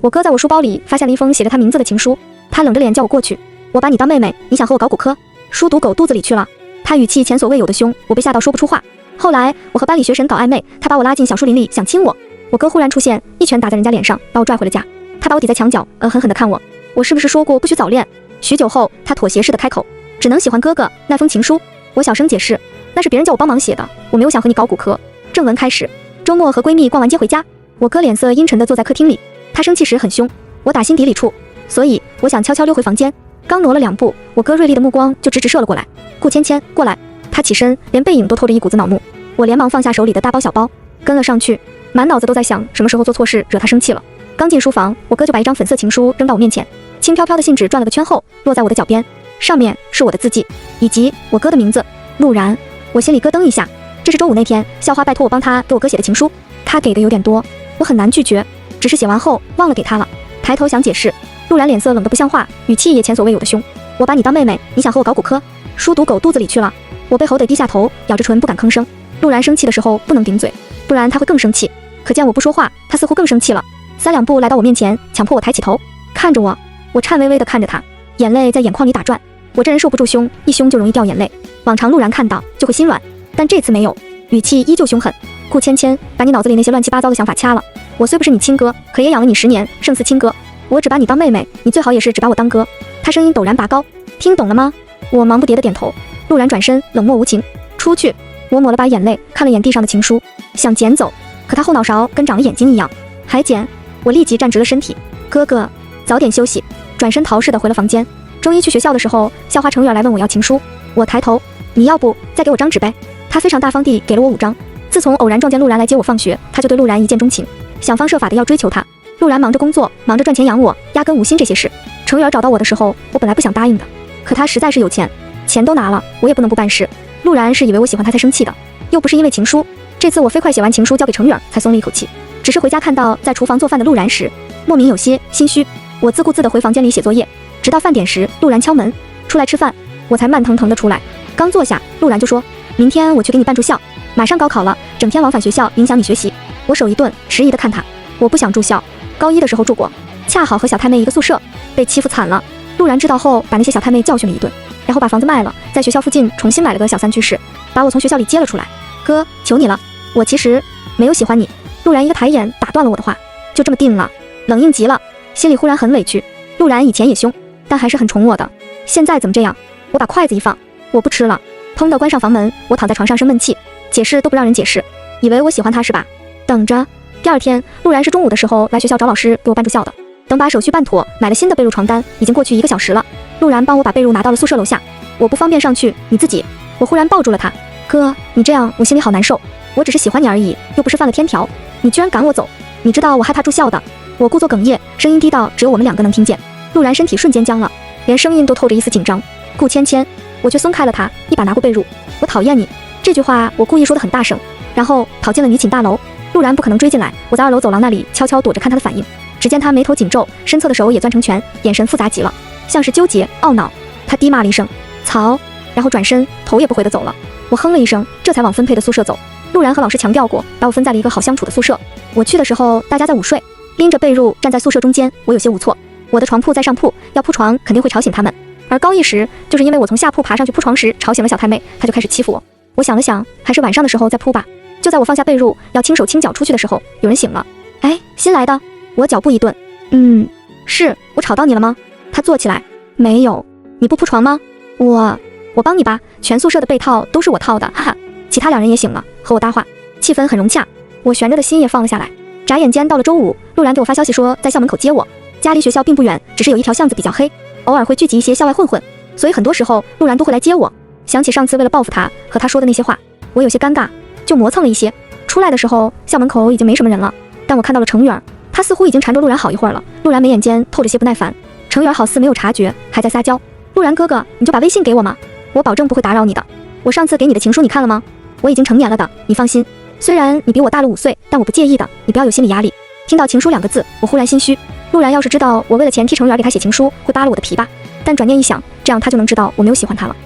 我哥在我书包里发现了一封写着他名字的情书，他冷着脸叫我过去。我把你当妹妹，你想和我搞骨科？书读狗肚子里去了。他语气前所未有的凶，我被吓到说不出话。后来我和班里学神搞暧昧，他把我拉进小树林里想亲我，我哥忽然出现，一拳打在人家脸上，把我拽回了家。他把我抵在墙角，狠狠地看我。我是不是说过不许早恋？许久后，他妥协似的开口，只能喜欢哥哥那封情书。我小声解释，那是别人叫我帮忙写的，我没有想和你搞骨科。正文开始，周末和闺蜜逛完街回家，我哥脸色阴沉地坐在客厅里，他生气时很凶，我打心底里怵，所以我想悄悄溜回房间。刚挪了2步，我哥锐利的目光就直直射了过来。顾芊芊，过来！他起身，连背影都透着一股子恼怒。我连忙放下手里的大包小包，跟了上去，满脑子都在想什么时候做错事惹他生气了。刚进书房，我哥就把一张粉色情书扔到我面前，轻飘飘的信纸转了个圈后落在我的脚边，上面是我的字迹以及我哥的名字陆然。我心里咯噔一下，这是周五那天校花拜托我帮他给我哥写的情书，他给的有点多，我很难拒绝，只是写完后忘了给他了。抬头想解释，陆然脸色冷得不像话，语气也前所未有的凶。我把你当妹妹，你想和我搞骨科？书读狗肚子里去了。我被吼得低下头，咬着唇不敢吭声。陆然生气的时候不能顶嘴，不然他会更生气。可见我不说话，他似乎更生气了，3两步来到我面前，强迫我抬起头看着我。我颤巍巍地看着他，眼泪在眼眶里打转。我这人受不住凶，一凶就容易掉眼泪。往常陆然看到就会心软，但这次没有，语气依旧凶狠。顾芊芊，把你脑子里那些乱七八糟的想法掐了。我虽不是你亲哥，可也养了你10年，胜似亲哥。我只把你当妹妹，你最好也是只把我当哥。他声音陡然拔高，听懂了吗？我忙不迭地点头。陆然转身，冷漠无情，出去。我抹了把眼泪，看了眼地上的情书，想捡走，可他后脑勺跟长了眼睛一样，还捡。我立即站直了身体，哥哥，早点休息。转身逃似的回了房间。周一去学校的时候，校花程远来问我要情书，我抬头，你要不再给我张纸呗？他非常大方地给了我5张。自从偶然撞见陆然来接我放学，他就对陆然一见钟情，想方设法的要追求他。陆然忙着工作，忙着赚钱养我，压根无心这些事。程远找到我的时候，我本来不想答应的，可他实在是有钱，钱都拿了，我也不能不办事。陆然是以为我喜欢他才生气的，又不是因为情书。这次我飞快写完情书交给程远，才松了一口气。只是回家看到在厨房做饭的陆然时，莫名有些心虚。我自顾自地回房间里写作业，直到饭点时，陆然敲门，出来吃饭，我才慢腾腾地出来。刚坐下，陆然就说，明天我去给你办住校，马上高考了，整天往返学校影响你学习。我手一顿，迟疑地看他，我不想住校，高一的时候住过，恰好和小太妹一个宿舍，被欺负惨了。陆然知道后，把那些小太妹教训了一顿，然后把房子卖了，在学校附近重新买了个小3居室，把我从学校里接了出来。哥，求你了，我其实没有喜欢你。陆然一个抬眼打断了我的话，就这么定了，冷硬极了，心里忽然很委屈。陆然以前也凶，但还是很宠我的，现在怎么这样？我把筷子一放，我不吃了。砰地关上房门，我躺在床上生闷气，解释都不让人解释，以为我喜欢他是吧？等着。第2天，陆然是中午的时候来学校找老师给我办住校的。等把手续办妥，买了新的被褥床单，已经过去1个小时了。陆然帮我把被褥拿到了宿舍楼下，我不方便上去，你自己。我忽然抱住了他，哥，你这样我心里好难受，我只是喜欢你而已，又不是犯了天条，你居然赶我走，你知道我害怕住校的。我故作哽咽，声音低到只有我们2个能听见。陆然身体瞬间僵了，连声音都透着一丝紧张。顾芊芊，我却松开了他，一把拿过被褥。我讨厌你，这句话我故意说得很大声，然后跑进了女寝大楼。陆然不可能追进来，我在2楼走廊那里悄悄躲着看他的反应。只见他眉头紧皱，身侧的手也攥成拳，眼神复杂极了，像是纠结懊恼。他低骂了一声曹，然后转身头也不回地走了。我哼了一声，这才往分配的宿舍走。陆然和老师强调过，把我分在了一个好相处的宿舍。我去的时候大家在午睡，拎着被褥站在宿舍中间，我有些无措。我的床铺在上铺，要铺床肯定会吵醒他们。而高一时，就是因为我从下铺爬上去铺床时吵醒了小太妹，他就开始欺负我。我想了想，还是晚上的时候再铺吧。就在我放下被褥要轻手轻脚出去的时候，有人醒了。哎，新来的。我脚步一顿，是我吵到你了吗？他坐起来，没有。你不铺床吗？我帮你吧，全宿舍的被套都是我套的，哈哈。其他2人也醒了，和我搭话，气氛很融洽。我悬着的心也放了下来。眨眼间到了周五，陆然给我发消息说在校门口接我，家离学校并不远，只是有一条巷子比较黑，偶尔会聚集一些校外混混，所以很多时候陆然都会来接我。想起上次为了报复他和他说的那些话，我有些尴尬，就磨蹭了一些。出来的时候，校门口已经没什么人了，但我看到了程远，他似乎已经缠着陆然好一会儿了。陆然眉眼间透着些不耐烦，程远好似没有察觉，还在撒娇。陆然哥哥，你就把微信给我吗？我保证不会打扰你的。我上次给你的情书你看了吗？我已经成年了的，你放心。虽然你比我大了5岁，但我不介意的，你不要有心理压力。听到情书2个字，我忽然心虚。陆然要是知道我为了钱替程远给他写情书，会扒了我的皮吧？但转念一想，这样他就能知道我没有喜欢他了。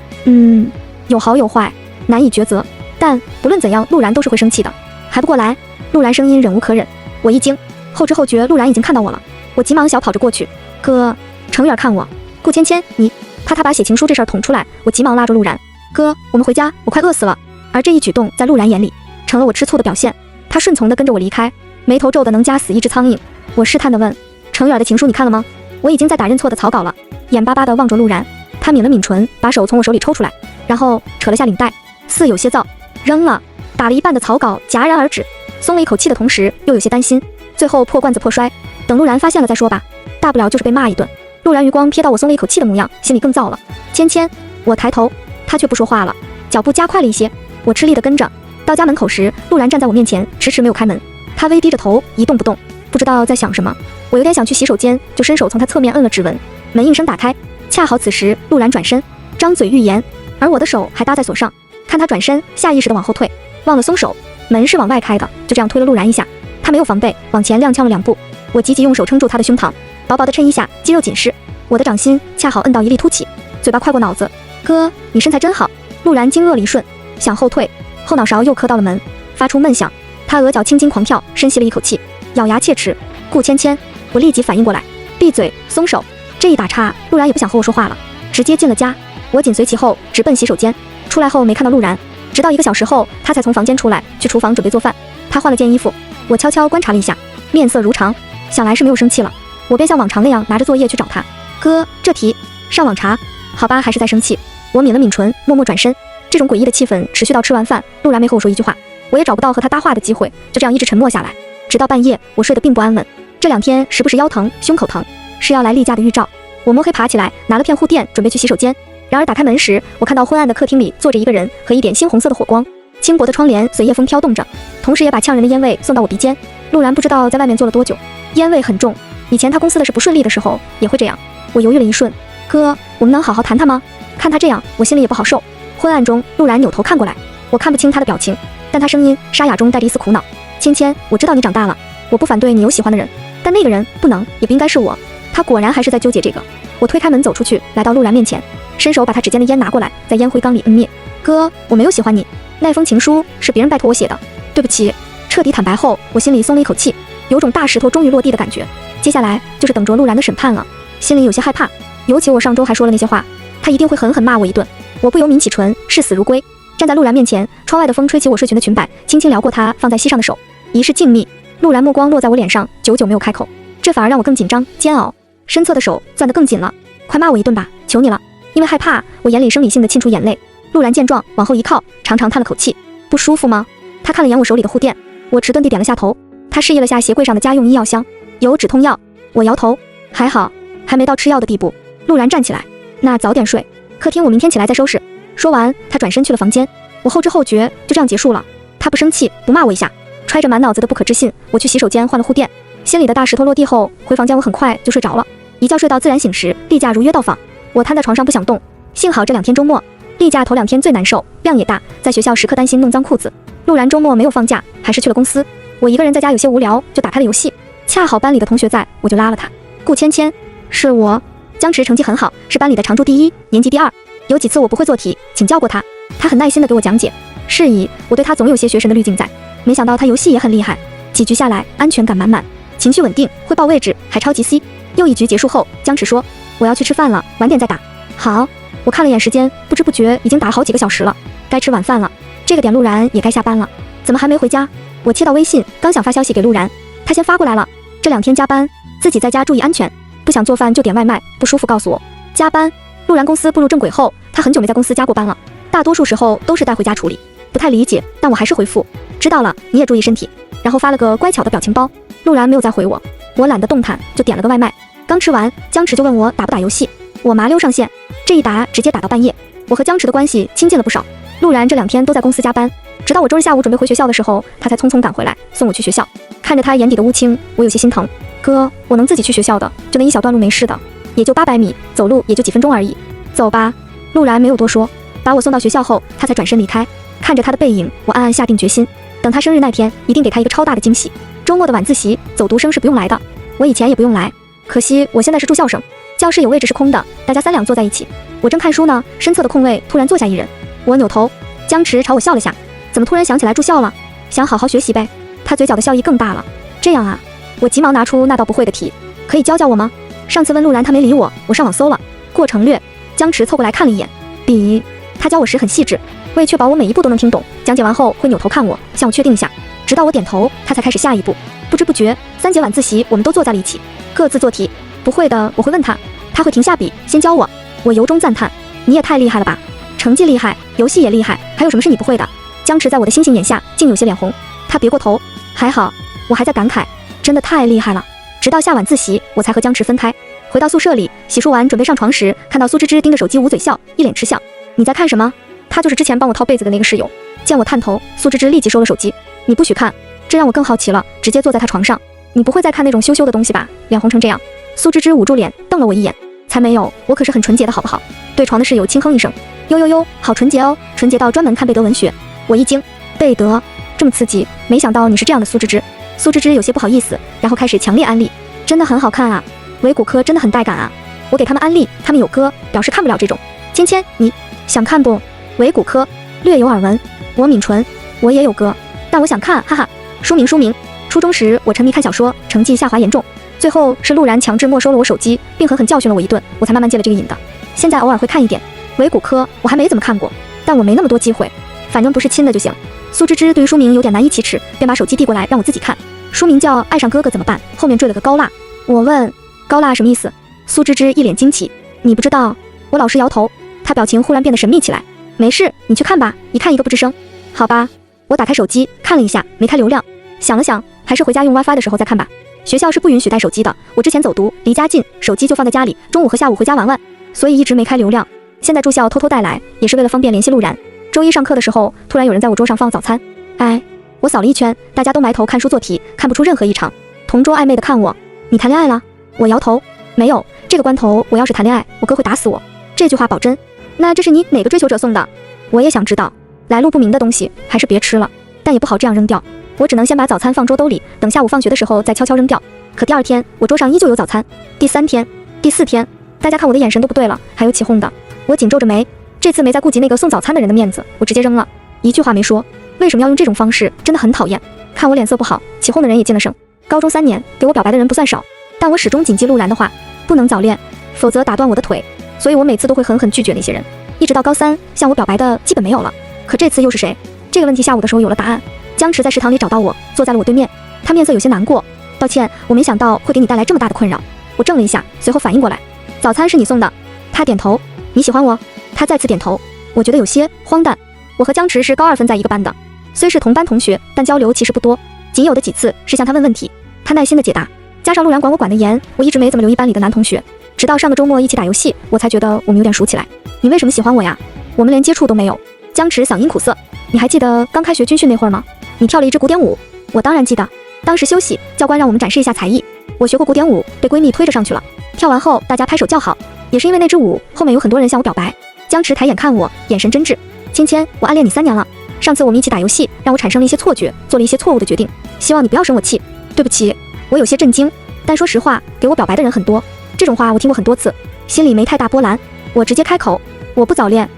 有好有坏，难以抉择。但不论怎样，陆然都是会生气的。还不过来？陆然声音忍无可忍。我一惊，后知后觉，陆然已经看到我了。我急忙小跑着过去，哥，程远看我，顾芊芊，你，怕他把写情书这事儿捅出来，我急忙拉住陆然，哥，我们回家，我快饿死了。而这一举动在陆然眼里成了我吃醋的表现，他顺从地跟着我离开，眉头皱得能夹死一只苍蝇。我试探地问，程远的情书你看了吗？我已经在打认错的草稿了，眼巴巴地望着陆然，他抿了抿唇，把手从我手里抽出来，然后扯了下领带，似有些躁，扔了。打了一半的草稿戛然而止，松了一口气的同时又有些担心，最后破罐子破摔，等陆然发现了再说吧，大不了就是被骂一顿。陆然余光瞥到我松了一口气的模样，心里更燥了。芊芊，我抬头，他却不说话了，脚步加快了一些，我吃力地跟着。到家门口时，陆然站在我面前，迟迟没有开门，他微低着头，一动不动，不知道在想什么。我有点想去洗手间，就伸手从他侧面摁了指纹，门应声打开。恰好此时陆然转身，张嘴欲言，而我的手还搭在锁上，看他转身，下意识地往后退，忘了松手，门是往外开的，就这样推了陆然一下。他没有防备，往前踉跄了2步，我急急用手撑住他的胸膛，薄薄的衬衣下肌肉紧实，我的掌心恰好摁到一粒凸起，嘴巴快过脑子。哥，你身材真好。陆然惊愕了一瞬，想后退，后脑勺又磕到了门，发出闷响。他额角青筋狂跳，深吸了一口气，咬牙切齿。顾芊芊，我立即反应过来，闭嘴，松手。这一打岔，陆然也不想和我说话了，直接进了家。我紧随其后，直奔洗手间。出来后没看到陆然，直到1个小时后，他才从房间出来，去厨房准备做饭。他换了件衣服，我悄悄观察了一下，面色如常，想来是没有生气了。我便像往常那样拿着作业去找他。哥，这题上网查。好吧，还是在生气。我抿了抿唇，默默转身。这种诡异的气氛持续到吃完饭，陆然没和我说一句话，我也找不到和他搭话的机会，就这样一直沉默下来。直到半夜，我睡得并不安稳，这2天时不时腰疼、胸口疼，是要来例假的预兆。我摸黑爬起来，拿了片护垫，准备去洗手间。然而打开门时，我看到昏暗的客厅里坐着一个人和一点猩红色的火光，轻薄的窗帘随夜风飘动着，同时也把呛人的烟味送到我鼻尖。陆然不知道在外面坐了多久，烟味很重。以前他公司的事不顺利的时候也会这样。我犹豫了一瞬，哥，我们能好好谈谈吗？看他这样，我心里也不好受。昏暗中，陆然扭头看过来，我看不清他的表情，但他声音沙哑中带着一丝苦恼。芊芊，我知道你长大了，我不反对你有喜欢的人，但那个人不能，也不应该是我。他果然还是在纠结这个。我推开门走出去，来到陆然面前，伸手把他指尖的烟拿过来，在烟灰缸里摁灭。哥，我没有喜欢你，那封情书是别人拜托我写的，对不起。彻底坦白后，我心里松了一口气，有种大石头终于落地的感觉。接下来就是等着陆然的审判了，心里有些害怕，尤其我上周还说了那些话，他一定会狠狠骂我一顿。我不由抿起唇，视死如归，站在陆然面前，窗外的风吹起我睡裙的裙摆，轻轻撩过他放在膝上的手，一世静谧。陆然目光落在我脸上，久久没有开口，这反而让我更紧张煎熬，身侧的手攥得更紧了。快骂我一顿吧，求你了。因为害怕，我眼里生理性的沁出眼泪。陆然见状，往后一靠，长长叹了口气，不舒服吗？他看了眼我手里的护垫，我迟钝地点了下头。他示意了下鞋柜上的家用医药箱，有止痛药。我摇头，还好，还没到吃药的地步。陆然站起来，那早点睡，客厅我明天起来再收拾。说完，他转身去了房间。我后知后觉，就这样结束了。他不生气，不骂我一下，揣着满脑子的不可置信，我去洗手间换了护垫。心里的大石头落地后，回房间我很快就睡着了。一觉睡到自然醒时，例假如约到访。我瘫在床上不想动，幸好这2天周末，例假头2天最难受，量也大，在学校时刻担心弄脏裤子。陆然周末没有放假，还是去了公司。我一个人在家有些无聊，就打开了游戏，恰好班里的同学在，我就拉了他。顾芊芊，是我。江池成绩很好，是班里的常驻第1，年级第2。有几次我不会做题，请教过他，他很耐心地给我讲解。是以我对他总有些学神的滤镜在，没想到他游戏也很厉害，几局下来安全感满满，情绪稳定，汇报位置还超级 C。又一局结束后，江池说我要去吃饭了，晚点再打。好，我看了眼时间，不知不觉已经打了好几个小时了，该吃晚饭了。这个点陆然也该下班了，怎么还没回家？我切到微信，刚想发消息给陆然，他先发过来了。这2天加班，自己在家注意安全，不想做饭就点外卖，不舒服告诉我。加班。陆然公司步入正轨后，他很久没在公司加过班了，大多数时候都是带回家处理，不太理解，但我还是回复知道了，你也注意身体，然后发了个乖巧的表情包。陆然没有再回我，我懒得动弹，就点了个外卖。刚吃完，江池就问我打不打游戏，我麻溜上线，这一打直接打到半夜。我和江池的关系亲近了不少。陆然这2天都在公司加班，直到我周日下午准备回学校的时候，他才匆匆赶回来送我去学校。看着他眼底的乌青，我有些心疼。哥，我能自己去学校的，就那一小段路没事的，也就800米，走路也就几分钟而已。走吧。陆然没有多说，把我送到学校后，他才转身离开。看着他的背影，我暗暗下定决心，等他生日那天，一定给他一个超大的惊喜。周末的晚自习，走读生是不用来的，我以前也不用来，可惜我现在是住校生，教室有位置是空的，大家3两坐在一起。我正看书呢，身侧的空位突然坐下一人，我扭头，江池朝我笑了下，怎么突然想起来住校了？想好好学习呗。他嘴角的笑意更大了。这样啊，我急忙拿出那道不会的题。可以教教我吗？上次问陆然他没理我，我上网搜了过程略。江池凑过来看了一眼，比他教我时很细致，为确保我每一步都能听懂，讲解完后会扭头看我，向我确定一下，直到我点头，他才开始下一步。不知不觉3节晚自习我们都坐在了一起，各自做题。不会的我会问他，他会停下笔先教我。我由衷赞叹，你也太厉害了吧，成绩厉害，游戏也厉害，还有什么是你不会的？江池在我的星星眼下竟有些脸红，他别过头。还好，我还在感慨，真的太厉害了。直到下晚自习我才和江池分开。回到宿舍里，洗漱完准备上床时，看到苏芝芝盯着手机捂嘴笑，一脸吃相。你在看什么？他就是之前帮我套被子的那个室友。见我探头，苏芝芝立即收了手机。你不许看，这让我更好奇了，直接坐在他床上。你不会再看那种羞羞的东西吧？脸红成这样。苏芝芝捂住脸瞪了我一眼。才没有，我可是很纯洁的好不好？对床的室友轻哼一声，呦呦呦，好纯洁哦，纯洁到专门看贝德文学。我一惊，贝德这么刺激，没想到你是这样的苏芝芝。苏芝芝有些不好意思，然后开始强烈安利，真的很好看啊，维骨科真的很带感啊。我给他们安利，他们有歌，表示看不了这种。芊芊，你想看不？维骨科略有耳闻。我抿唇，我也有歌，但我想看，哈哈。书名。初中时我沉迷看小说，成绩下滑严重，最后是陆然强制没收了我手机，并狠狠教训了我一顿，我才慢慢戒了这个瘾的。现在偶尔会看一点。维骨科我还没怎么看过，但我没那么多机会，反正不是亲的就行。苏芝芝对于书名有点难以启齿，便把手机递过来让我自己看。书名叫《爱上哥哥怎么办》，后面缀了个高辣。我问高辣什么意思？苏芝芝一脸惊奇，你不知道？我老实摇头，她表情忽然变得神秘起来。没事，你去看吧，一看一个不吱声。好吧，我打开手机看了一下，没开流量，想了想，还是回家用 WiFi 的时候再看吧。学校是不允许带手机的，我之前走读离家近，手机就放在家里，中午和下午回家玩玩，所以一直没开流量。现在住校偷偷带来，也是为了方便联系陆然。周一上课的时候，突然有人在我桌上放早餐。哎，我扫了一圈，大家都埋头看书做题，看不出任何异常。同桌暧昧的看我，你谈恋爱了？我摇头，没有。这个关头，我要是谈恋爱，我哥会打死我。这句话保真。那这是你哪个追求者送的？我也想知道。来路不明的东西还是别吃了，但也不好这样扔掉。我只能先把早餐放桌兜里，等下午放学的时候再悄悄扔掉。可第2天，我桌上依旧有早餐。第3天、第4天，大家看我的眼神都不对了，还有起哄的。我紧皱着眉，这次没再顾及那个送早餐的人的面子，我直接扔了，一句话没说。为什么要用这种方式？真的很讨厌。看我脸色不好，起哄的人也进了声。高中3年，给我表白的人不算少，但我始终谨记陆然的话，不能早恋，否则打断我的腿。所以我每次都会狠狠拒绝那些人。一直到高3，向我表白的基本没有了。可这次又是谁？这个问题下午的时候有了答案。江池在食堂里找到我，坐在了我对面。他面色有些难过，道歉，我没想到会给你带来这么大的困扰。我怔了一下，随后反应过来，早餐是你送的。他点头。你喜欢我？他再次点头。我觉得有些荒诞。我和江池是高2分在一个班的，虽是同班同学，但交流其实不多，仅有的几次是向他问问题，他耐心的解答。加上陆然管我管得严，我一直没怎么留意班里的男同学，直到上个周末一起打游戏，我才觉得我们有点熟起来。你为什么喜欢我呀？我们连接触都没有。江池嗓音苦涩。你还记得刚开学军训那会儿吗？你跳了一支古典舞。我当然记得，当时休息，教官让我们展示一下才艺。我学过古典舞，被闺蜜推着上去了。跳完后，大家拍手叫好。也是因为那支舞，后面有很多人向我表白。江池抬眼看我，眼神真挚。芊芊，我暗恋你3年了。上次我们一起打游戏，让我产生了一些错觉，做了一些错误的决定。希望你不要生我气。对不起，我有些震惊。但说实话，给我表白的人很多，这种话我听过很多次，心里没太大波澜。我直接开口，我不早恋。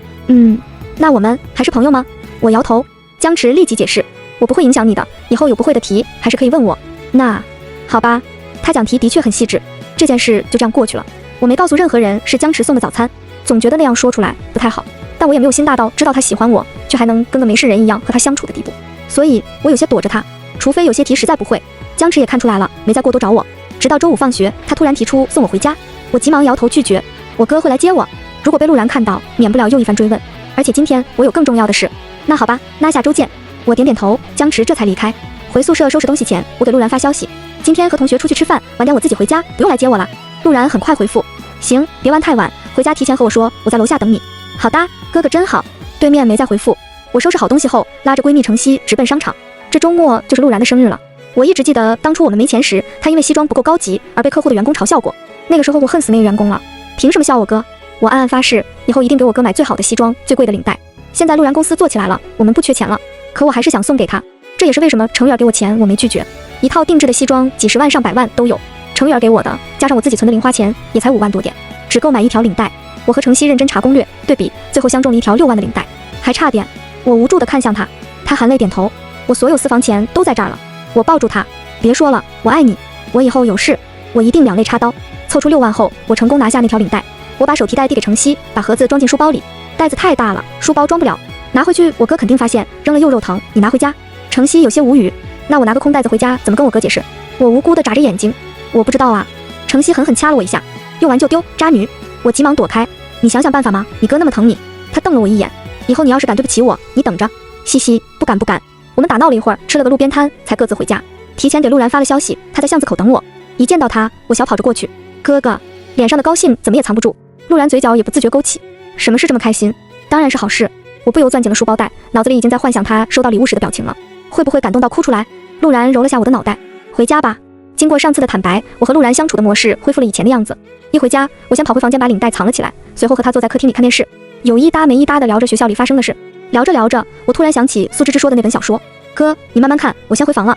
那我们还是朋友吗？我摇头。江池立即解释，我不会影响你的，以后有不会的题还是可以问我。那好吧。他讲题的确很细致，这件事就这样过去了。我没告诉任何人是江池送的早餐，总觉得那样说出来不太好，但我也没有心大到知道他喜欢我，却还能跟个没事人一样和他相处的地步，所以我有些躲着他，除非有些题实在不会。江池也看出来了，没再过多找我。直到周5放学，他突然提出送我回家，我急忙摇头拒绝。我哥会来接我，如果被陆然看到，免不了又一番追问。而且今天我有更重要的事。那好吧，那下周见。我点点头，江池这才离开。回宿舍收拾东西前，我给陆然发消息，今天和同学出去吃饭，晚点我自己回家，不用来接我了。陆然很快回复，行，别玩太晚，回家提前和我说，我在楼下等你。好的，哥哥真好。对面没再回复。我收拾好东西后，拉着闺蜜程曦直奔商场。这周末就是陆然的生日了。我一直记得当初我们没钱时，他因为西装不够高级而被客户的员工嘲笑过。那个时候我恨死那个员工了，凭什么笑我哥？我暗暗发誓，以后一定给我哥买最好的西装，最贵的领带。现在陆然公司做起来了，我们不缺钱了，可我还是想送给他。这也是为什么程宇儿给我钱我没拒绝。一套定制的西装几十万上百万都有，程宇儿给我的加上我自己存的零花钱也才5万多点，只够买一条领带。我和程曦认真查攻略对比，最后相中了一条6万的领带，还差点。我无助地看向他，他含泪点头。我所有私房钱都在这儿了。我抱住他，别说了，我爱你。我以后有事我一定两肋插刀。凑出6万后，我成功拿下那条领带。我把手提袋递给程曦，把盒子装进书包里。袋子太大了，书包装不了，拿回去我哥肯定发现，扔了又肉疼。你拿回家。程曦有些无语。那我拿个空袋子回家，怎么跟我哥解释？我无辜地眨着眼睛，我不知道啊。程曦狠狠掐了我一下，用完就丢，渣女。我急忙躲开。你想想办法吗？你哥那么疼你。他瞪了我一眼，以后你要是敢对不起我，你等着。嘻嘻，不敢不敢。我们打闹了一会儿，吃了个路边摊，才各自回家。提前给陆然发了消息，他在巷子口等我。一见到他，我小跑着过去。哥哥，脸上的高兴怎么也藏不住。陆然嘴角也不自觉勾起。什么事这么开心？当然是好事。我不由攥紧了书包带，脑子里已经在幻想他收到礼物时的表情了，会不会感动到哭出来？陆然揉了下我的脑袋。回家吧。经过上次的坦白，我和陆然相处的模式恢复了以前的样子。一回家，我先跑回房间把领带藏了起来，随后和他坐在客厅里看电视，有一搭没一搭的聊着学校里发生的事。聊着聊着，我突然想起苏芝芝说的那本小说。哥，你慢慢看，我先回房了。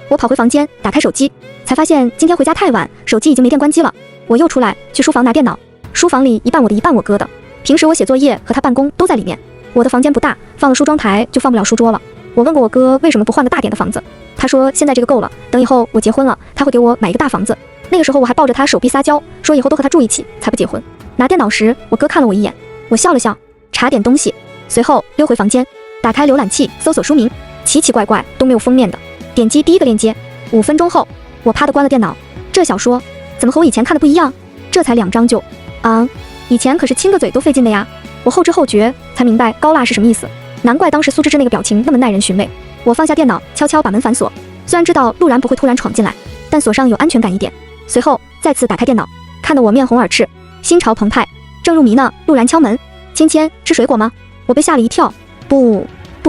我跑回房间，打开手机，才发现今天回家太晚，手机已经没电关机了。我又出来去书房拿电脑，书房里一半我的一半我哥的。平时我写作业和他办公都在里面。我的房间不大，放了梳妆台就放不了书桌了。我问过我哥为什么不换个大点的房子，他说现在这个够了，等以后我结婚了，他会给我买一个大房子。那个时候我还抱着他手臂撒娇，说以后都和他住一起，才不结婚。拿电脑时，我哥看了我一眼，我笑了笑，查点东西，随后溜回房间，打开浏览器搜索书名，奇奇怪怪都没有封面的，点击第一个链接。5分钟后，我啪地关了电脑。这小说怎么和我以前看的不一样？这才2章就以前可是亲个嘴都费劲的呀。我后知后觉才明白高辣是什么意思，难怪当时苏芝芝那个表情那么耐人寻味。我放下电脑，悄悄把门反锁。虽然知道陆然不会突然闯进来，但锁上有安全感一点。随后再次打开电脑，看得我面红耳赤，心潮澎湃，正入迷呢。陆然敲门：芊芊，吃水果吗？我被吓了一跳，不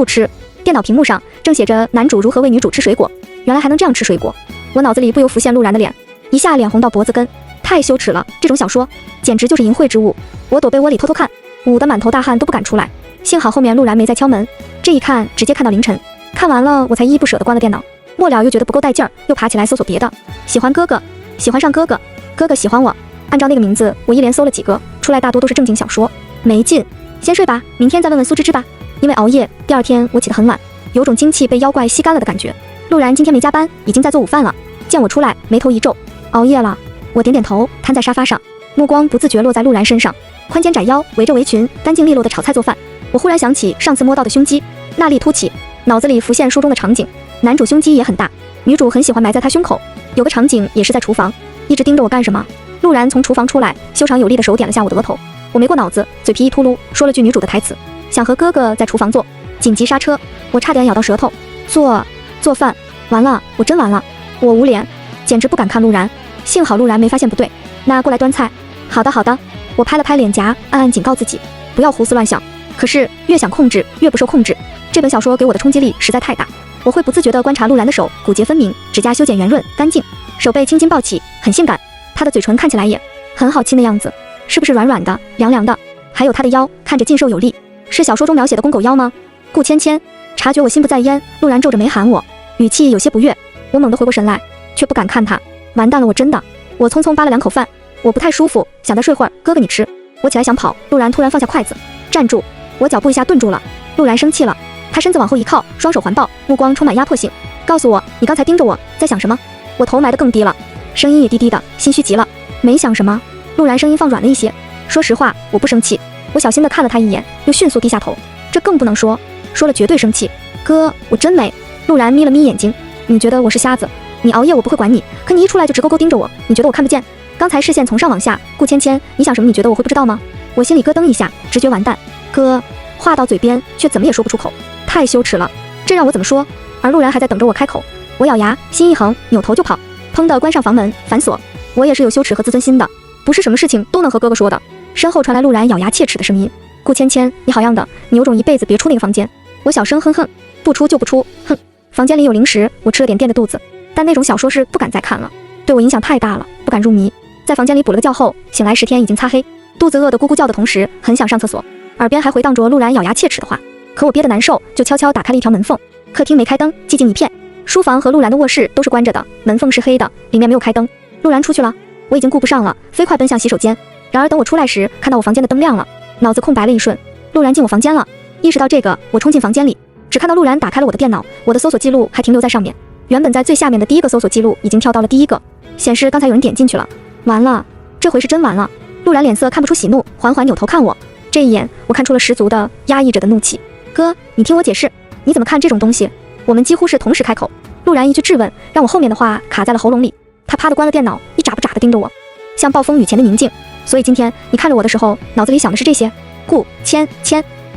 吃。电脑屏幕上正写着男主如何为女主吃水果，原来还能这样吃水果。我脑子里不由浮现陆然的脸，一下脸红到脖子根，太羞耻了，这种小说简直就是淫秽之物。我躲被窝里偷偷看，捂得满头大汗都不敢出来。幸好后面陆然没再敲门，这一看直接看到凌晨。看完了我才依依不舍地关了电脑，末了又觉得不够带劲儿，又爬起来搜索别的。喜欢哥哥，喜欢上哥哥，哥哥喜欢我。按照那个名字我一连搜了几个，出来大多都是正经小说，没劲。先睡吧，明天再问问苏芝芝吧。因为熬夜，第二天我起得很晚，有种精气被妖怪吸干了的感觉。陆然今天没加班，已经在做午饭了，见我出来眉头一皱，熬夜了。我点点头，瘫在沙发上，目光不自觉落在陆然身上，宽肩窄腰，围着围裙，干净利落的炒菜做饭。我忽然想起上次摸到的胸肌，那力凸起，脑子里浮现书中的场景，男主胸肌也很大，女主很喜欢埋在他胸口。有个场景也是在厨房，一直盯着我干什么？陆然从厨房出来，修长有力的手点了下我的额头，我没过脑子，嘴皮一秃噜，说了句女主的台词，想和哥哥在厨房做。紧急刹车，我差点咬到舌头。做饭，完了，我真完了。我捂脸，简直不敢看陆然，幸好陆然没发现不对。那过来端菜。好的。我拍了拍脸颊，暗暗警告自己不要胡思乱想，可是越想控制越不受控制。这本小说给我的冲击力实在太大，我会不自觉地观察陆然的手，骨节分明，指甲修剪圆润干净，手背轻轻抱起，很性感。他的嘴唇看起来也很好亲的样子，是不是软软的凉凉的？还有他的腰看着劲瘦有力，是小说中描写的公狗腰吗？顾芊芊察觉我心不在焉，陆然皱着眉喊我，语气有些不悦。我猛地回过神来，却不敢看他。完蛋了，我真的。我匆匆扒了2口饭，我不太舒服，想再睡会儿。哥哥你吃。我起来想跑，陆然突然放下筷子，站住。我脚步一下顿住了。陆然生气了，他身子往后一靠，双手环抱，目光充满压迫性，告诉我你刚才盯着我在想什么？我头埋得更低了，声音也低低的，心虚极了。没想什么。陆然声音放软了一些，说实话我不生气。我小心地看了他一眼，又迅速低下头，这更不能说，说了绝对生气。哥，我真没。陆然眯了眯眼睛，你觉得我是瞎子？你熬夜我不会管你，可你一出来就直勾勾盯着我，你觉得我看不见？刚才视线从上往下，顾芊芊，你想什么？你觉得我会不知道吗？我心里咯噔一下，直觉完蛋。哥，话到嘴边却怎么也说不出口，太羞耻了，这让我怎么说？而陆然还在等着我开口。我咬牙，心一横，扭头就跑，砰地关上房门，反锁。我也是有羞耻和自尊心的，不是什么事情都能和哥哥说的。身后传来陆然咬牙切齿的声音：顾芊芊，你好样的，你有种一辈子别出那个房间。我小声哼哼，不出就不出，哼。房间里有零食，我吃了点垫着肚子，但那种小说是不敢再看了，对我影响太大了，不敢入迷。在房间里补了个觉后，醒来10天已经擦黑，肚子饿得咕咕叫的同时，很想上厕所，耳边还回荡着陆然咬牙切齿的话，可我憋得难受，就悄悄打开了一条门缝。客厅没开灯，寂静一片，书房和陆然的卧室都是关着的，门缝是黑的，里面没有开灯。陆然出去了，我已经顾不上了，飞快奔向洗手间。然而等我出来时，看到我房间的灯亮了，脑子空白了一瞬，陆然进我房间了。意识到这个，我冲进房间里，只看到陆然打开了我的电脑，我的搜索记录还停留在上面，原本在最下面的第一个搜索记录已经跳到了第一个。显示刚才有人点进去了。完了，这回是真完了。陆然脸色看不出喜怒，缓缓扭头看我。这一眼，我看出了十足的压抑着的怒气。哥，你听我解释，你怎么看这种东西？我们几乎是同时开口。陆然一句质问，让我后面的话卡在了喉咙里。他啪地关了电脑，一眨不眨地盯着我，像暴风雨前的宁静。所以今天你看着我的时候，脑子里想的是这些？顾谦，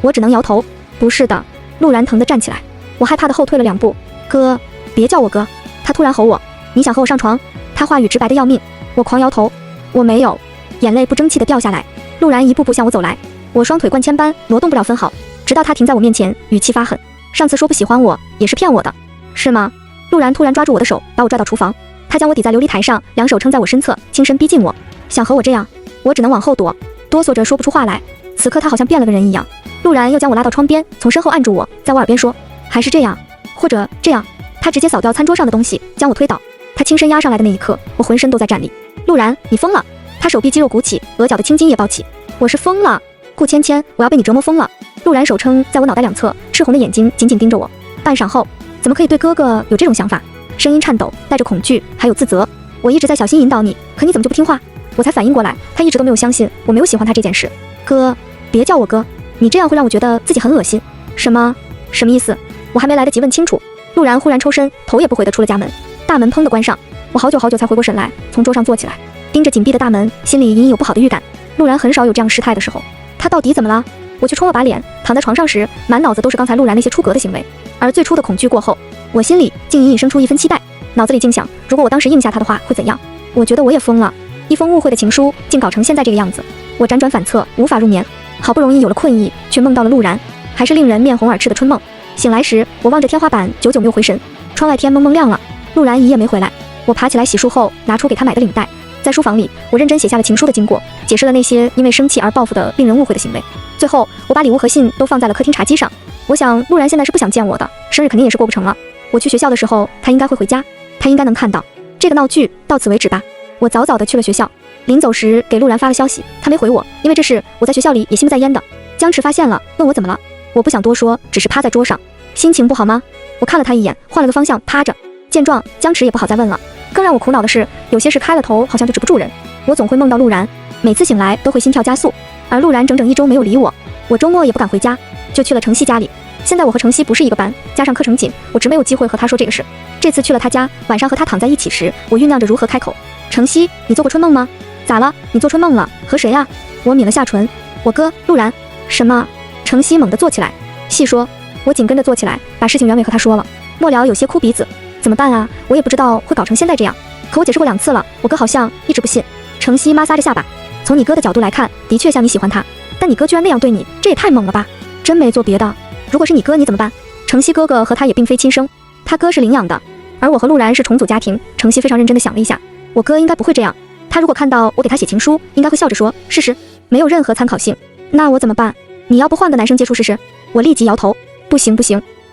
我只能摇头。不是的。陆然疼得站起来，我害怕地后退了2步。哥，别叫我哥。他突然吼我，你想和我上床？他话语直白得要命。我狂摇头，我没有。眼泪不争气地掉下来。陆然一步步向我走来，我双腿灌铅般挪动不了分毫，直到他停在我面前，语气发狠。上次说不喜欢我，也是骗我的，是吗？陆然突然抓住我的手，把我拽到厨房。他将我抵在琉璃台上，2手撑在我身侧，轻身逼近我。想和我这样，我只能往后躲，哆嗦着说不出话来。此刻他好像变了个人一样。陆然又将我拉到窗边，从身后按住我，在我耳边说，还是这样，或者这样。他直接扫掉餐桌上的东西，将我推倒。他轻身压上来的那一刻，我浑身都在颤栗。陆然，你疯了！他手臂肌肉鼓起，额角的青筋也暴起。我是疯了，顾芊芊，我要被你折磨疯了。陆然手撑在我脑袋两侧，赤红的眼睛紧紧盯着我。半晌后，怎么可以对哥哥有这种想法？声音颤抖，带着恐惧，还有自责。我一直在小心引导你，可你怎么就不听话？我才反应过来，他一直都没有相信我没有喜欢他这件事。哥，别叫我哥，你这样会让我觉得自己很恶心。什么意思？我还没来得及问清楚，陆然忽然抽身，头也不回地出了家门。大门砰地关上，我好久才回过神来，从桌上坐起来，盯着紧闭的大门，心里隐隐有不好的预感。陆然很少有这样失态的时候，他到底怎么了？我去冲了把脸，躺在床上时，满脑子都是刚才陆然那些出格的行为。而最初的恐惧过后，我心里竟隐隐生出一分期待，脑子里竟想，如果我当时应下他的话会怎样？我觉得我也疯了，一封误会的情书竟搞成现在这个样子。我辗转反侧，无法入眠，好不容易有了困意，却梦到了陆然，还是令人面红耳赤的春梦。醒来时，我望着天花板，久久没有回神。窗外天蒙蒙亮了，陆然一夜没回来。我爬起来洗漱后，拿出给他买的领带，在书房里，我认真写下了情书的经过，解释了那些因为生气而报复的令人误会的行为。最后，我把礼物和信都放在了客厅茶几上。我想，陆然现在是不想见我的，生日肯定也是过不成了。我去学校的时候，他应该会回家，他应该能看到。这个闹剧到此为止吧。我早早的去了学校，临走时给陆然发了消息，他没回我，因为这事我在学校里也心不在焉的。江池发现了，问我怎么了，我不想多说，只是趴在桌上。心情不好吗？我看了他一眼，换了个方向趴着。见状，江池也不好再问了。更让我苦恼的是，有些事开了头好像就止不住人。我总会梦到陆然，每次醒来都会心跳加速，而陆然整整1周没有理我。我周末也不敢回家，就去了程曦家里。现在我和程曦不是一个班，加上课程紧，我直没有机会和他说这个事。这次去了他家，晚上和他躺在一起时，我酝酿着如何开口。程曦，你做过春梦吗？咋了？你做春梦了？和谁啊？我抿了下唇。我哥，陆然。什么？程曦猛地坐起来，细说。我紧跟着坐起来，把事情原委和他说了。末了有些哭鼻子。怎么办啊？我也不知道会搞成现在这样。可我解释过2次了，我哥好像一直不信。程曦抹撒着下巴，从你哥的角度来看，的确像你喜欢他，但你哥居然那样对你，这也太猛了吧！真没做别的。如果是你哥，你怎么办？程曦哥哥和他也并非亲生，他哥是领养的，而我和陆然是重组家庭。程曦非常认真地想了一下，我哥应该不会这样。他如果看到我给他写情书，应该会笑着说，试试，没有任何参考性。那我怎么办？你要不换个男生接触试试？我立即摇头，不行，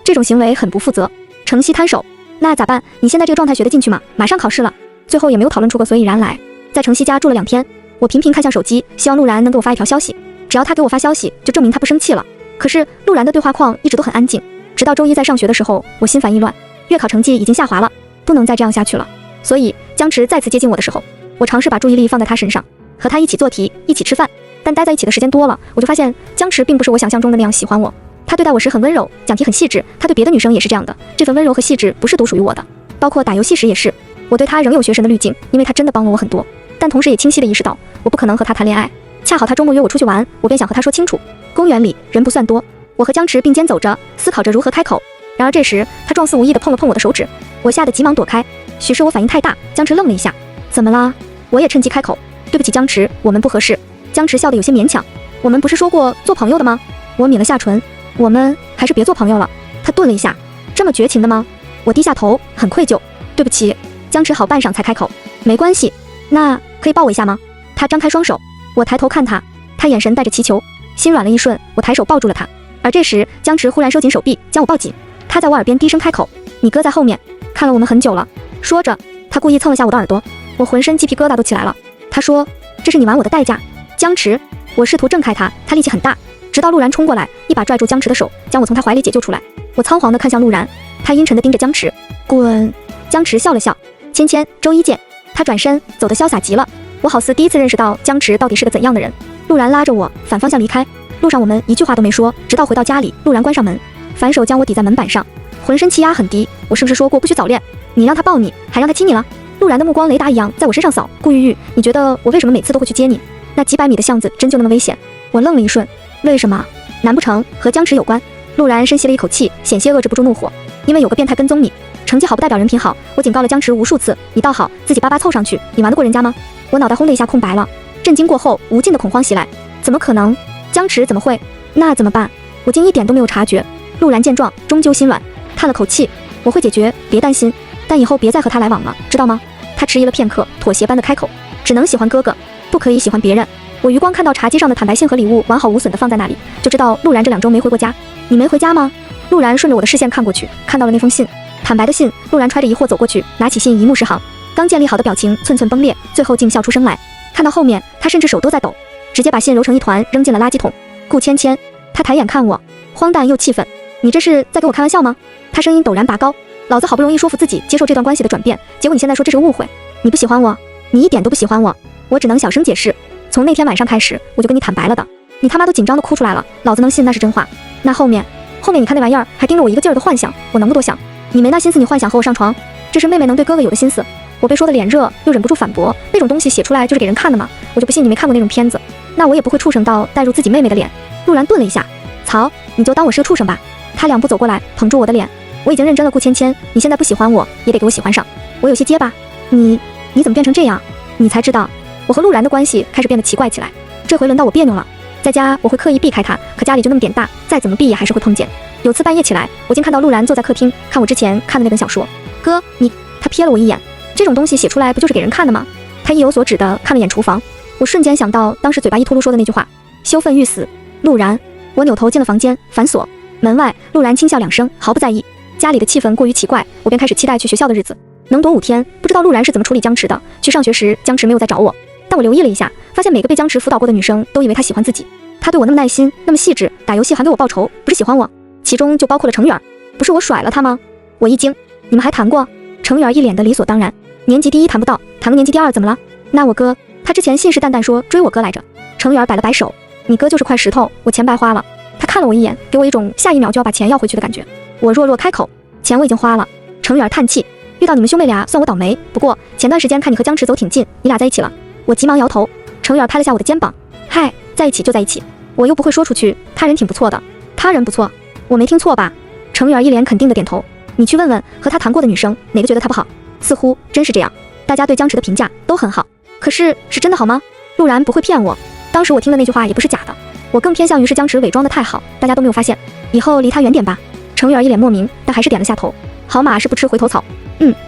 这种行为很不负责。程曦摊手，那咋办？你现在这个状态学得进去吗？马上考试了。最后也没有讨论出个所以然来。在程曦家住了2天，我频频看向手机，希望陆然能给我发一条消息。只要他给我发消息，就证明他不生气了。可是陆然的对话框一直都很安静，直到周一在上学的时候，我心烦意乱。月考成绩已经下滑了，不能再这样下去了。所以江池再次接近我的时候，我尝试把注意力放在他身上，和他一起做题，一起吃饭。但待在一起的时间多了，我就发现江池并不是我想象中的那样喜欢我。他对待我时很温柔，讲题很细致，他对别的女生也是这样的。这份温柔和细致不是独属于我的，包括打游戏时也是。我对他仍有学神的滤镜，因为他真的帮了我很多，但同时也清晰地意识到我不可能和他谈恋爱。恰好他周末约我出去玩，我便想和他说清楚。公园里人不算多，我和江池并肩走着，思考着如何开口。然而这时他状似无意地碰了碰我的手指，我吓得急忙躲开。许是我反应太大，江池愣了一下。怎么啦？我也趁机开口，对不起江池，我们不合适。江池笑得有些勉强，我们不是说过做朋友的吗？我抿了下唇，我们还是别做朋友了。他顿了一下，这么绝情的吗？我低下头，很愧疚，对不起。江池好半晌才开口，没关系，那可以抱我一下吗？他张开双手，我抬头看他，他眼神带着祈求。心软了一瞬，我抬手抱住了他。而这时江池忽然收紧手臂，将我抱紧。他在我耳边低声开口，你哥在后面看了我们很久了。说着他故意蹭了下我的耳朵，我浑身鸡皮疙瘩都起来了。他说，这是你玩我的代价。江池，我试图挣开他，他力气很大，直到陆然冲过来，一把拽住江池的手，将我从他怀里解救出来。我苍黄地看向陆然，他阴沉地盯着江池。滚！江池笑了笑，芊芊，周一见。他转身走得潇洒极了，我好似第一次认识到江池到底是个怎样的人。陆然拉着我反方向离开，路上我们一句话都没说，直到回到家里，陆然关上门，反手将我抵在门板上，浑身气压很低。我是不是说过不许早恋？你让他抱你，还让他亲你了？陆然的目光雷达一样在我身上扫。顾玉玉，你觉得我为什么每次都会去接你？那几百米的巷子真就那么危险？我愣了一瞬，为什么？难不成和江池有关？陆然深吸了一口气，险些遏制不住怒火。因为有个变态跟踪你，成绩好不代表人品好。我警告了江池无数次，你倒好，自己巴巴凑上去，你玩得过人家吗？我脑袋轰的一下空白了，震惊过后，无尽的恐慌袭来。怎么可能？江池怎么会？那怎么办？我竟一点都没有察觉。陆然见状，终究心软，叹了口气，我会解决，别担心。但以后别再和他来往了，知道吗？他迟疑了片刻，妥协般的开口，只能喜欢哥哥，不可以喜欢别人。我余光看到茶几上的坦白信和礼物完好无损的放在那里，就知道陆然这2周没回过家。你没回家吗？陆然顺着我的视线看过去，看到了那封信，坦白的信。陆然揣着疑惑走过去，拿起信一目十行，刚建立好的表情寸寸崩裂，最后竟笑出声来。看到后面，他甚至手都在抖，直接把信揉成一团扔进了垃圾桶。顾芊芊，他抬眼看我，荒诞又气愤，你这是在跟我开玩笑吗？他声音陡然拔高，老子好不容易说服自己接受这段关系的转变，结果你现在说这是误会，你不喜欢我，你一点都不喜欢我。我只能小声解释，从那天晚上开始我就跟你坦白了的，你他妈都紧张的哭出来了，老子能信那是真话。那后面你看那玩意儿还盯着我一个劲儿的幻想，我能不多想？你没那心思，你幻想和我上床，这是妹妹能对哥哥有的心思。我被说的脸热，又忍不住反驳，那种东西写出来就是给人看的嘛，我就不信你没看过那种片子。那我也不会畜生到带入自己妹妹的脸。陆然顿了一下，曹，你就当我是个畜生吧。他2步走过来，捧住我的脸，我已经认真了。顾芊芊，你现在不喜欢我，也得给我喜欢上。我有些结巴，你怎么变成这样？你才知道，我和陆然的关系开始变得奇怪起来。这回轮到我别扭了。在家我会刻意避开他，可家里就那么点大，再怎么避也还是会碰见。有次半夜起来，我竟看到陆然坐在客厅看我之前看的那本小说。哥，你……他瞥了我一眼，这种东西写出来不就是给人看的吗？他意有所指的看了眼厨房，我瞬间想到当时嘴巴一秃噜说的那句话，羞愤欲死。陆然，我扭头进了房间，反锁。门外，陆然轻笑2声，毫不在意。家里的气氛过于奇怪，我便开始期待去学校的日子，能躲5天。不知道陆然是怎么处理江池的。去上学时，江池没有再找我，但我留意了一下，发现每个被江池辅导过的女生都以为他喜欢自己。他对我那么耐心，那么细致，打游戏还给我报仇，不是喜欢我？其中就包括了程远，不是我甩了他吗？我一惊，你们还谈过？程远一脸的理所当然，年级第1谈不到，谈个年级第2怎么了？那我哥，他之前信誓旦旦说追我哥来着。程远摆了摆手，你哥就是块石头，我钱白花了。他看了我一眼，给我一种下一秒就要把钱要回去的感觉。我弱弱开口，钱我已经花了。程远叹气，遇到你们兄妹俩算我倒霉，不过前段时间看你和江池走挺近，你俩在一起了。我急忙摇头，程远拍了下我的肩膀，嗨，在一起就在一起，我又不会说出去，他人挺不错的。他人不错，我没听错吧？程远一脸肯定的点头。你去问问和他谈过的女生，哪个觉得他不好？似乎真是这样，大家对江池的评价都很好。可是是真的好吗？陆然不会骗我，当时我听的那句话也不是假的。我更偏向于是江池伪装的太好，大家都没有发现。以后离他远点吧。程远一脸莫名，但还是点了下头。好马是不吃回头草。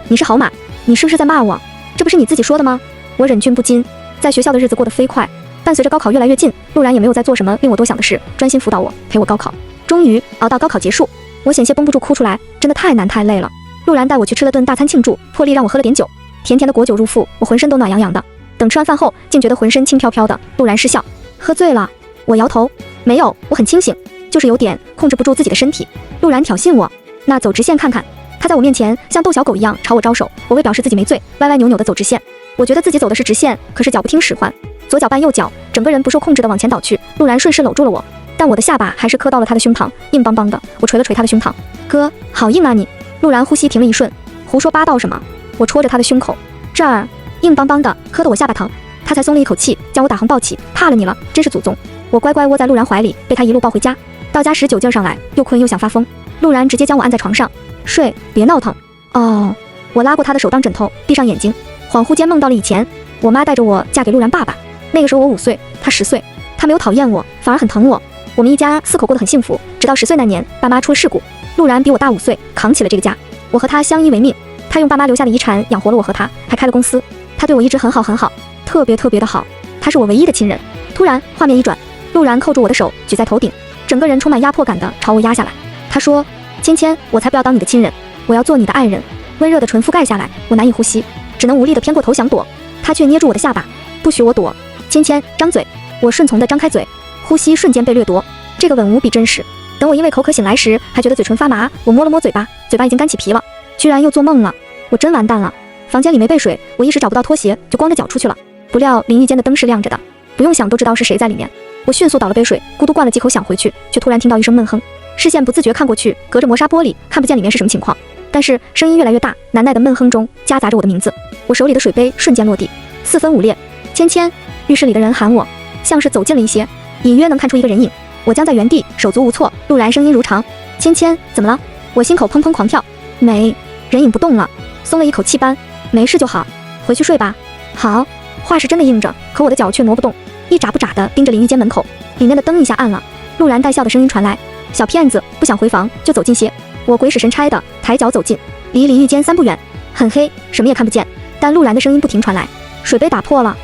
你是好马，你是不是在骂我？这不是你自己说的吗？我忍俊不禁。在学校的日子过得飞快，伴随着高考越来越近，陆然也没有再做什么令我多想的事，专心辅导我，陪我高考。终于熬到高考结束，我险些绷不住哭出来，真的太难太累了。陆然带我去吃了顿大餐庆祝，破例让我喝了点酒，甜甜的果酒入腹，我浑身都暖洋洋的。等吃完饭后，竟觉得浑身轻飘飘的。陆然失笑，喝醉了？我摇头，没有，我很清醒，就是有点控制不住自己的身体。陆然挑衅我，那走直线看看。他在我面前像逗小狗一样朝我招手，我为表示自己没醉，歪歪扭扭的走直线。我觉得自己走的是直线，可是脚不听使唤，左脚绊右脚，整个人不受控制的往前倒去。陆然顺势搂住了我，但我的下巴还是磕到了他的胸膛，硬邦邦的。我捶了捶他的胸膛，哥，好硬啊你。陆然呼吸停了一瞬，胡说八道什么？我戳着他的胸口，这儿硬邦邦的，磕得我下巴疼。他才松了一口气，将我打横抱起，怕了你了，真是祖宗。我乖乖窝在陆然怀里，被他一路抱回家。到家时酒劲上来，又困又想发疯，陆然直接将我按在床上，睡，别闹腾。哦，我拉过他的手当枕头，闭上眼睛，恍惚间梦到了以前，我妈带着我嫁给陆然爸爸。那个时候我5岁，他10岁，他没有讨厌我，反而很疼我。我们一家4口过得很幸福，直到10岁那年，爸妈出了事故，陆然比我大5岁，扛起了这个家。我和他相依为命，他用爸妈留下的遗产养活了我和他，还开了公司。他对我一直很好很好，特别的好，他是我唯一的亲人。突然画面一转，陆然扣住我的手举在头顶，整个人充满压迫感的朝我压下来。他说，芊芊，我才不要当你的亲人，我要做你的爱人。温热的唇覆盖下来，我难以呼吸，只能无力的偏过头想躲，他却捏住我的下巴，不许我躲。芊芊，张嘴。我顺从的张开嘴，呼吸瞬间被掠夺。这个吻无比真实。等我因为口渴醒来时，还觉得嘴唇发麻，我摸了摸嘴巴，嘴巴已经干起皮了，居然又做梦了。我真完蛋了。房间里没备水，我一时找不到拖鞋，就光着脚出去了。不料淋浴间的灯是亮着的，不用想都知道是谁在里面。我迅速倒了杯水，咕嘟灌了几口想回去，却突然听到一声闷哼，视线不自觉看过去，隔着磨砂玻璃看不见里面是什么情况，但是声音越来越大，难耐的闷哼中夹杂着我的名字。我手里的水杯瞬间落地，四分五裂。芊芊，浴室里的人喊我，像是走近了一些，隐约能看出一个人影。我僵在原地，手足无措。陆然声音如常：芊芊，怎么了？我心口砰砰狂跳。没，人影不动了，松了一口气般，没事就好，回去睡吧。好，话是真的应着，可我的脚却挪不动，一眨不眨地盯着淋浴间门口，里面的灯一下暗了。陆然带笑的声音传来：小骗子，不想回房就走近些。我鬼使神差的抬脚走近，离淋浴间3步远，很黑，什么也看不见，但陆然的声音不停传来：水杯打破了。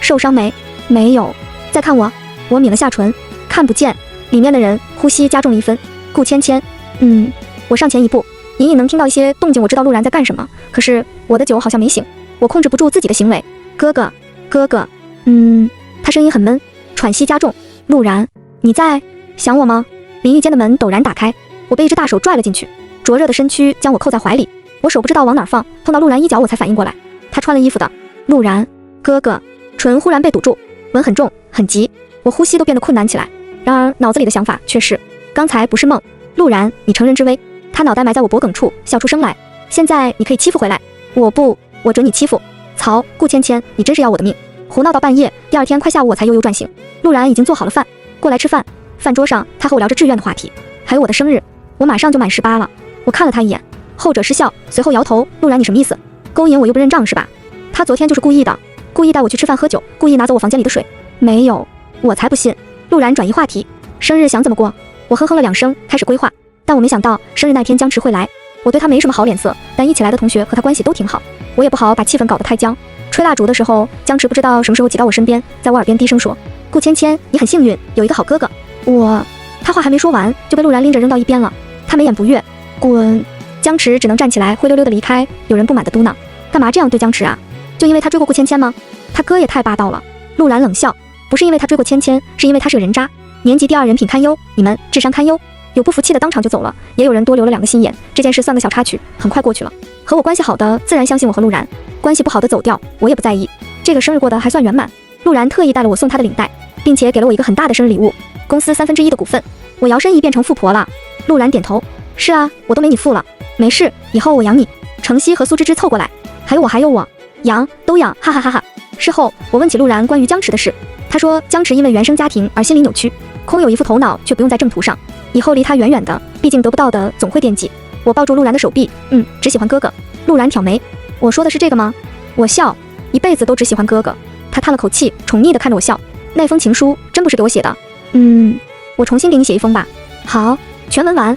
受伤没？没有。再看我。我抿了下唇，看不见。里面的人呼吸加重了1分。顾芊芊。我上前一步，隐隐能听到一些动静，我知道陆然在干什么，可是我的酒好像没醒，我控制不住自己的行为。哥哥，哥哥。他声音很闷，喘息加重。陆然，你在想我吗？淋浴间的门陡然打开，我被一只大手拽了进去，灼热的身躯将我扣在怀里，我手不知道往哪放，碰到陆然衣角我才反应过来，他穿了衣服的。陆然，哥哥。唇忽然被堵住，吻很重很急，我呼吸都变得困难起来。然而脑子里的想法却是，刚才不是梦。陆然，你乘人之危。他脑袋埋在我脖梗处，笑出声来。现在你可以欺负回来。我不，我准你欺负。曹，顾芊芊，你真是要我的命。胡闹到半夜，第2天快下午我才悠悠转醒。陆然已经做好了饭，过来吃饭。饭桌上他和我聊着志愿的话题，还有我的生日。我马上就满18了。我看了他一眼，后者失笑，随后摇头。陆然，你什么意思？勾引我又不认账是吧？他昨天就是故意的，故意带我去吃饭喝酒，故意拿走我房间里的水。没有，我才不信。陆然转移话题，生日想怎么过？我哼哼了2声，开始规划。但我没想到生日那天江池会来。我对他没什么好脸色，但一起来的同学和他关系都挺好，我也不好把气氛搞得太僵。吹蜡烛的时候，江池不知道什么时候挤到我身边，在我耳边低声说：顾芊芊，你很幸运，有一个好哥哥。他话还没说完，就被陆然拎着扔到一边了。他眉眼不悦，滚！江池只能站起来，灰溜溜的离开。有人不满的嘟囔：干嘛这样对江池啊？就因为他追过顾芊芊吗？他哥也太霸道了。陆然冷笑：不是因为他追过芊芊，是因为他是个人渣，年级第2，人品堪忧，你们智商堪忧。有不服气的当场就走了，也有人多留了2个心眼。这件事算个小插曲，很快过去了。和我关系好的自然相信我和陆然，关系不好的走掉，我也不在意。这个生日过得还算圆满。陆然特意带了我送他的领带，并且给了我一个很大的生日礼物，公司1/3的股份。我摇身一变成富婆了。陆然点头：是啊，我都没你富了。没事，以后我养你。程曦和苏芝芝凑过来：还有我，养都养，哈哈哈哈。事后我问起陆然关于江池的事，他说江池因为原生家庭而心理扭曲，空有一副头脑却不用在正途上，以后离他远远的，毕竟得不到的总会惦记。我抱住陆然的手臂，只喜欢哥哥。陆然挑眉：我说的是这个吗？我笑：一辈子都只喜欢哥哥。他叹了口气，宠溺地看着我笑：那封情书真不是给我写的。我重新给你写一封吧。好，全文完。